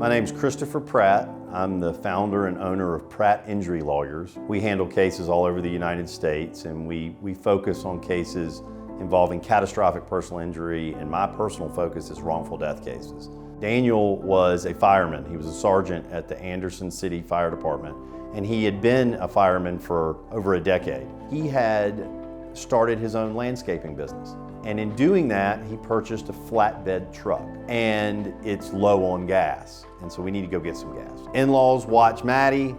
My name's Christopher Pratt. I'm the founder and owner of Pratt Injury Lawyers. We handle cases all over the United States, and we focus on cases involving catastrophic personal injury, and my personal focus is wrongful death cases. Daniel was a fireman. He was a sergeant at the Anderson City Fire Department, and he had been a fireman for over a decade. He had started his own landscaping business. And in doing that, he purchased a flatbed truck, and it's low on gas. And so we need to go get some gas. In-laws watch Maddie,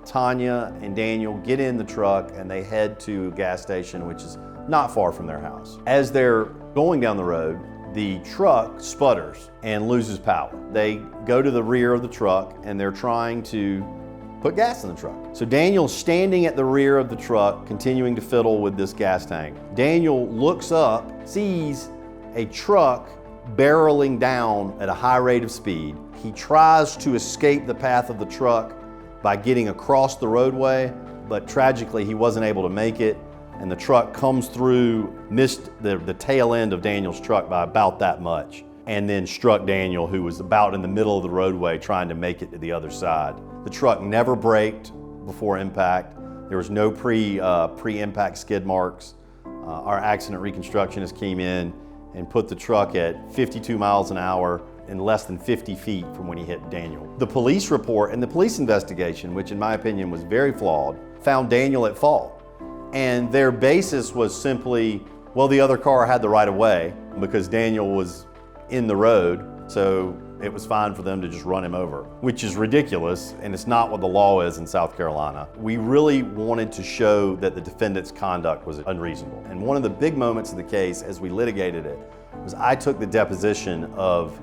Tanya, and Daniel get in the truck, and they head to a gas station, which is not far from their house. As they're going down the road, the truck sputters and loses power. They go to the rear of the truck, and they're trying to put gas in the truck. So Daniel's standing at the rear of the truck, continuing to fiddle with this gas tank. Daniel looks up, sees a truck barreling down at a high rate of speed. He tries to escape the path of the truck by getting across the roadway, but tragically he wasn't able to make it, and the truck comes through, missed the tail end of Daniel's truck by about that much, and then struck Daniel, who was about in the middle of the roadway trying to make it to the other side. The truck never braked before impact. There was no pre-impact skid marks. Our accident reconstructionist came in and put the truck at 52 miles an hour in less than 50 feet from when he hit Daniel. The police report and the police investigation, which in my opinion was very flawed, found Daniel at fault. And their basis was simply, well, the other car had the right of way because Daniel was in the road, so it was fine for them to just run him over, which is ridiculous, and it's not what the law is in South Carolina. We really wanted to show that the defendant's conduct was unreasonable. And one of the big moments of the case as we litigated it was I took the deposition of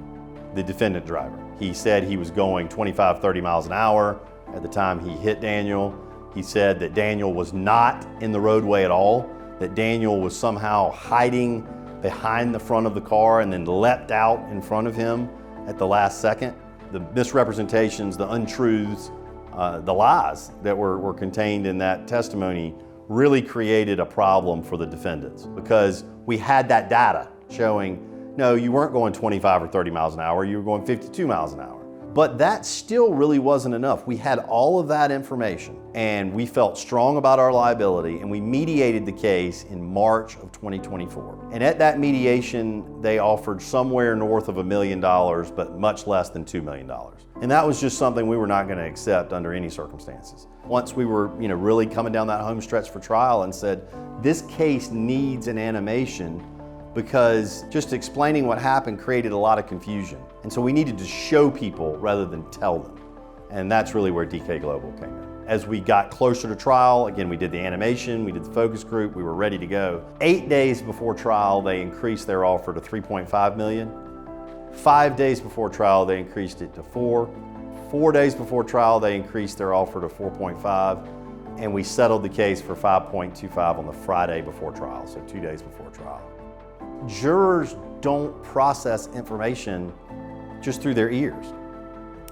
the defendant driver. He said he was going 25, 30 miles an hour at the time he hit Daniel. He said that Daniel was not in the roadway at all, that Daniel was somehow hiding behind the front of the car and then leapt out in front of him at the last second. The misrepresentations, the untruths, the lies that were contained in that testimony really created a problem for the defendants because we had that data showing, no, you weren't going 25 or 30 miles an hour, you were going 52 miles an hour. But that still really wasn't enough. We had all of that information, and we felt strong about our liability, and we mediated the case in March of 2024. And at that mediation, they offered somewhere north of $1 million, but much less than $2 million. And that was just something we were not going to accept under any circumstances. Once we were really coming down that home stretch for trial and said, this case needs an animation, because just explaining what happened created a lot of confusion. And so we needed to show people rather than tell them. And that's really where DK Global came in. As we got closer to trial, again, we did the animation, we did the focus group, we were ready to go. 8 days before trial, they increased their offer to $3.5 million. 5 days before trial, they increased it to $4 million. 4 days before trial, they increased their offer to $4.5 million. And we settled the case for $5.25 on the Friday before trial, so 2 days before trial. Jurors don't process information just through their ears.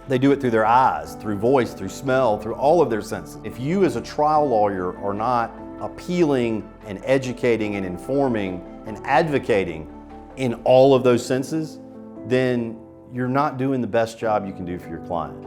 They do it through their eyes, through voice, through smell, through all of their senses. If you as a trial lawyer are not appealing and educating and informing and advocating in all of those senses, then you're not doing the best job you can do for your client.